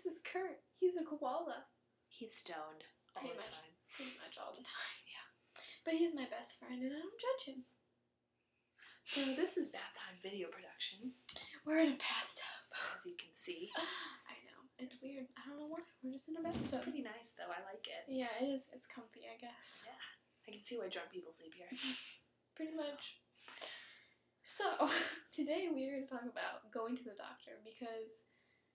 This is Kurt. He's a koala. He's stoned all the time. Pretty much all the time. Yeah. But he's my best friend, and I don't judge him. So this is Bath Time Video Productions. We're in a bathtub. As you can see. I know. It's weird. I don't know why. We're just in a It's bathtub. pretty nice though. I like it. Yeah, it is. It's comfy, I guess. Yeah. I can see why drunk people sleep here. Pretty much. So, today we're going to talk about going to the doctor because...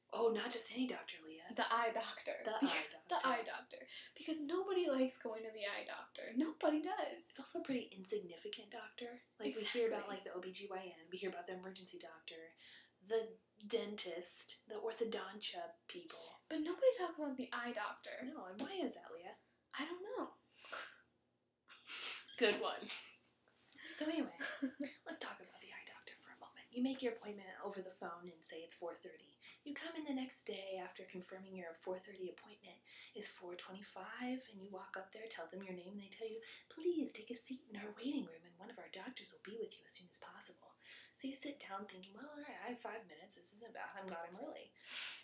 Oh, not just any doctor, Leah. The eye doctor. The eye doctor. The eye doctor. Because nobody likes going to the eye doctor. Nobody does. It's also a pretty insignificant doctor. Like, we hear about, like, the OBGYN. We hear about the emergency doctor. The dentist. The orthodontia people. But nobody talks about the eye doctor. No, and why is that, Leah? I don't know. Good one. So anyway, let's talk about the eye doctor for a moment. You make your appointment over the phone and say it's 4:30. You come in the next day after confirming your 4:30 appointment is 4:25, and you walk up there, tell them your name, and they tell you, please take a seat in our waiting room, and one of our doctors will be with you as soon as possible. So you sit down thinking, well, all right, I have 5 minutes. This isn't bad. I'm glad I'm early.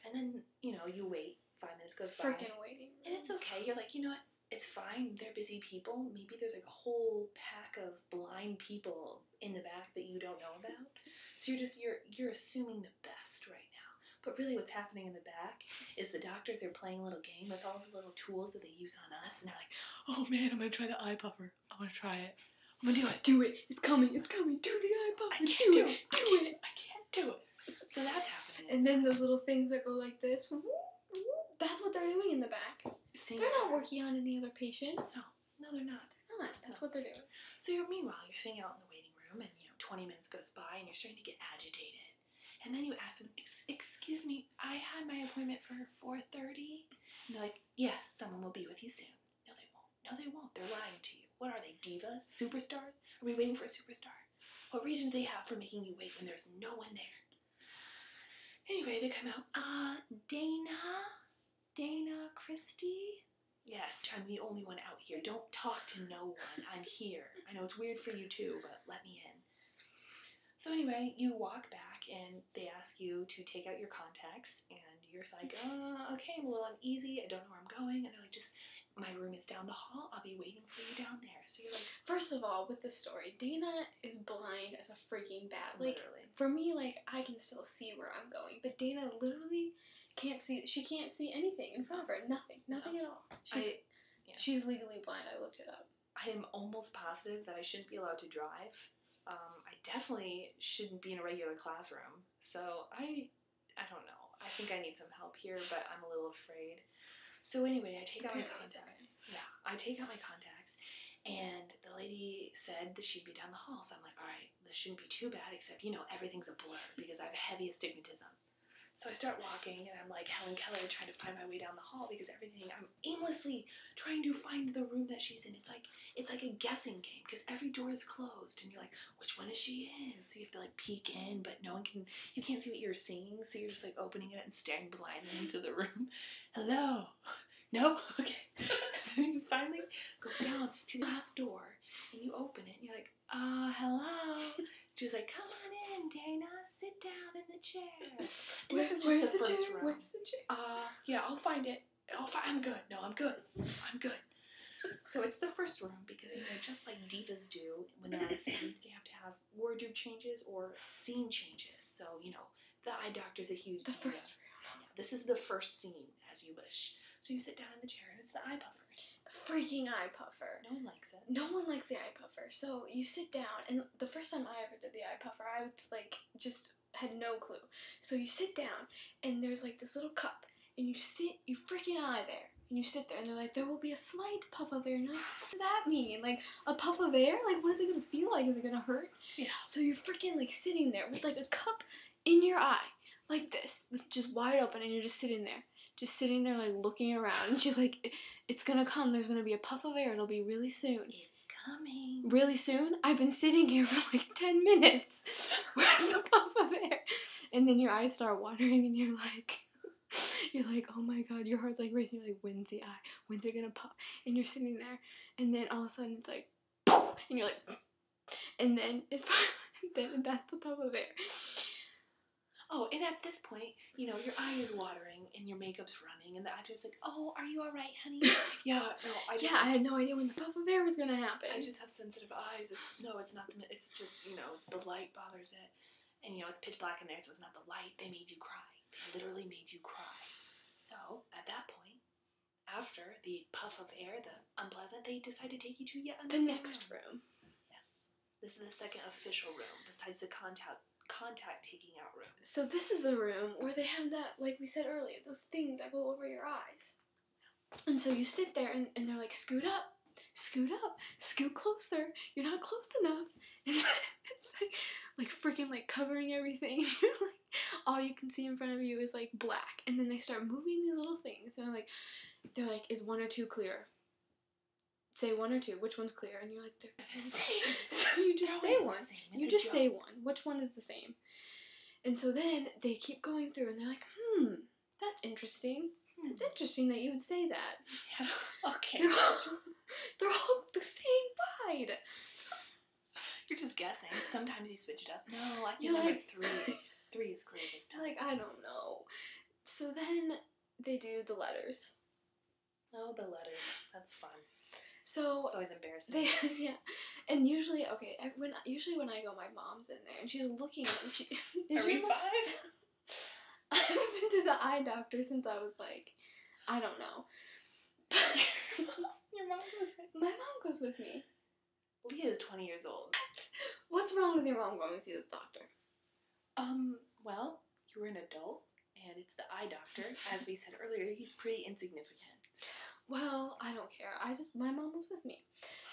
And then, you know, you wait. 5 minutes goes by. Freaking waiting room. And it's okay. You're like, you know what? It's fine. They're busy people. Maybe there's like a whole pack of blind people in the back that you don't know about. So you're assuming the best right now. But really what's happening in the back is the doctors are playing a little game with all the little tools that they use on us, and they're like, oh man, I'm gonna try the eye puffer. I'm gonna try it. I'm gonna do it. Do it. It's coming. It's coming. Do the eye puffer. I can't do it. Do it. I can't do it. So that's happening. And then those little things that go like this. Whoop, whoop, that's what they're doing in the back. They're not working on any other patients. No, they're not. They're not. That's what they're doing. So meanwhile, you're sitting out in the waiting room, and 20 minutes goes by, and you're starting to get agitated. And then you ask them, excuse me, I had my appointment for 4:30. And they're like, yes, someone will be with you soon. No, they won't. No, they won't. They're lying to you. What are they, divas? Superstars? Are we waiting for a superstar? What reason do they have for making you wait when there's no one there? Anyway, they come out, Dana Christie? Yes, I'm the only one out here. Don't talk to no one. I'm here. I know it's weird for you too, but let me in. So anyway, you walk back and they ask you to take out your contacts, and you're just like, okay, I'm a little uneasy. I don't know where I'm going. And they're like, just, my room is down the hall. I'll be waiting for you down there. So you're like... First of all, with this story, Dana is blind as a freaking bat. Like, literally. For me, like, I can still see where I'm going. But Dana literally can't see. She can't see anything in front of her. Nothing. Nothing at all. She's legally blind. I looked it up. I am almost positive that I shouldn't be allowed to drive. I definitely shouldn't be in a regular classroom. So I don't know. I think I need some help here, but I'm a little afraid. So anyway, I take out my contacts. Okay. Yeah, I take out my contacts, and the lady said that she'd be down the hall. So I'm like, all right, this shouldn't be too bad, except, everything's a blur because I have heavy astigmatism. So I start walking, and I'm like Helen Keller trying to find my way down the hall because I'm aimlessly trying to find the room that she's in. It's like a guessing game because every door is closed, and you're like, which one is she in? So you have to like peek in, but you can't see what you're seeing, so you're just like opening it and staring blindly into the room. Hello? No? Okay. And then you finally go down to the last door, and you open it, and you're like, hello? She's like, come on in, Dana, sit down in the chair. And this is just the first room. Where's the chair? Yeah, I'll find it. I'm good. No, I'm good. I'm good. So it's the first room because, just like divas do when they're on stage, they have to have wardrobe changes or scene changes. So, the eye doctor's a huge The diva. first room. Yeah, this is the first scene, as you wish. So you sit down in the chair, and it's the eye puffer. Freaking eye puffer. No one likes it. No one likes the eye puffer. So you sit down, and the first time I ever did the eye puffer, I just had no clue. So you sit down, and there's like this little cup, and you freaking eye there, and you sit there, and they're like, there will be a slight puff of air. And you're like, what does that mean? Like, a puff of air? Like, what is it gonna feel like? Is it gonna hurt? Yeah. So you're freaking like sitting there with like a cup in your eye, like this, with just wide open, and you're just sitting there. Just sitting there, like, looking around. And she's like, it's gonna come. There's gonna be a puff of air. It'll be really soon. It's coming. Really soon? I've been sitting here for, like, 10 minutes. Where's the puff of air? And then your eyes start watering, and you're like, oh, my God. Your heart's, like, racing. You're like, when's the eye? When's it gonna pop? And you're sitting there. And then all of a sudden, it's like, poof, and you're like, and then then that's the puff of air. Oh, and at this point, you know, your eye is watering and your makeup's running, and the actor's like, "Oh, are you all right, honey?" Yeah, no, I just. Yeah, I had no idea when the puff of air was gonna happen. I just have sensitive eyes. It's not. It's just, you know, the light bothers it, and you know it's pitch black in there, so it's not the light. They made you cry. They literally made you cry. So at that point, after the puff of air, the unpleasant, they decide to take you to yet the another next room. Yes, this is the second official room besides the contact taking out room. So this is the room where they have that, like we said earlier, those things that go over your eyes. And so you sit there and they're like, scoot up, scoot closer. You're not close enough. And it's like freaking like covering everything. You're like, all you can see in front of you is like black. And then they start moving these little things. And they're like, is 1 or 2 clear? Say 1 or 2. Which one's clear? And you're like, they're the same. So you just say one. You just say one. Which one is the same? And so then they keep going through and they're like, that's interesting. It's interesting that you would say that. Yeah. Okay. They're all the same wide. You're just guessing. Sometimes you switch it up. No, I think number like, 3 is clear this time. Like, I don't know. So then they do the letters. Oh, the letters. That's fun. So it's always embarrassing. Yeah, and usually when I go, my mom's in there and she's looking at me. Are we 5? I haven't been to the eye doctor since I was like, I don't know. Your mom goes with me. My mom goes with me. Leah is 20 years old. What's wrong with your mom going to see the doctor? Well, you were an adult, and it's the eye doctor. As we said earlier, he's pretty insignificant. Well, I don't care. My mom was with me.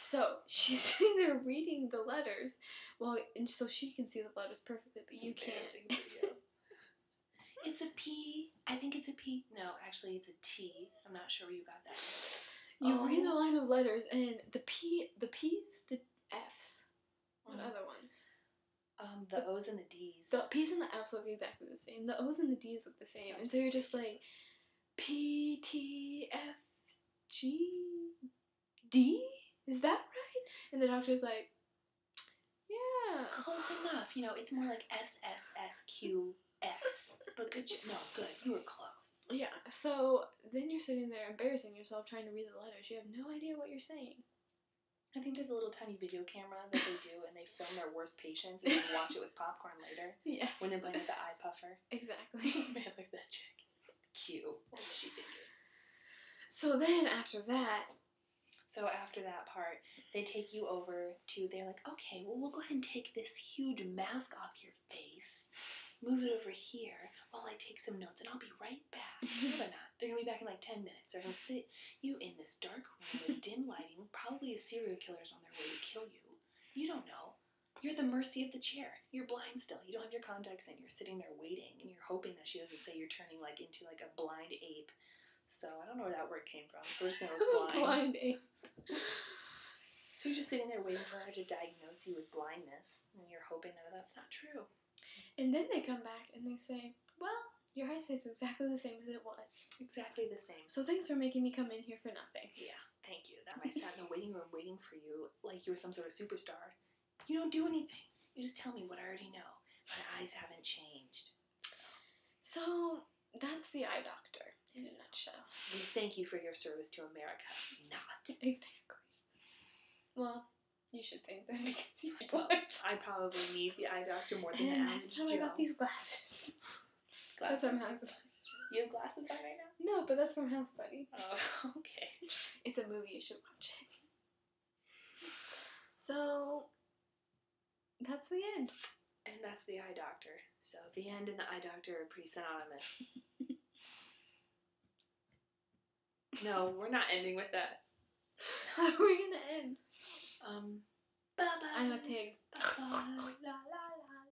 So, she's sitting there reading the letters. Well, and so she can see the letters perfectly, but you can't. It's a P. I think it's a P. No, actually, it's a T. I'm not sure where you got that. You read the line of letters, and the P's, the F's. What other ones? The O's and the D's. The P's and the F's look exactly the same. The O's and the D's look the same. And so you're just like, P, T, F, G, D? Is that right? And the doctor's like, yeah. Close enough. You know, it's more like S, S, S, Q, X. But good. No, good. You were close. Yeah. So then you're sitting there embarrassing yourself trying to read the letters. You have no idea what you're saying. I think there's a little tiny video camera that they do, and they film their worst patients, and you watch it with popcorn later. Yes. When they're playing with the eye puffer. Exactly. Man, like that chick. Q. What was she thinking? So then after that part, they take you over to, they're like, okay, well, we'll go ahead and take this huge mask off your face, move it over here while I take some notes, and I'll be right back. No, they're not. They're going to be back in like 10 minutes. They're going to sit you in this dark room with dim lighting, probably a serial killer's on their way to kill you. You don't know. You're at the mercy of the chair. You're blind still. You don't have your contacts in. You're sitting there waiting, and you're hoping that she doesn't say you're turning like into like a blind ape. So I don't know where that word came from. So we're just going to look blind. Blind ape. So you're just sitting there waiting for her to diagnose you with blindness, and you're hoping that that's not true. And then they come back and they say, well, your eyesight is exactly the same as it was. Exactly the same. So thanks for making me come in here for nothing. Yeah, thank you. That I sat in the waiting room waiting for you like you were some sort of superstar. You don't do anything. You just tell me what I already know. My eyes haven't changed. So that's the eye doctor in a nutshell. We thank you for your service to America. Not. Exactly. Well, you should thank them because you I probably need the eye doctor more than the average Joe. That's how I got these glasses. That's from House Bunny. You have glasses on right now? No, but that's from House Bunny. Oh, okay. It's a movie. You should watch it. So that's the end. And that's the eye doctor. So the end and the eye doctor are pretty synonymous. No, we're not ending with that. How are we gonna end? Bye-bye. I'm a pig. Bye-bye. La, la, la.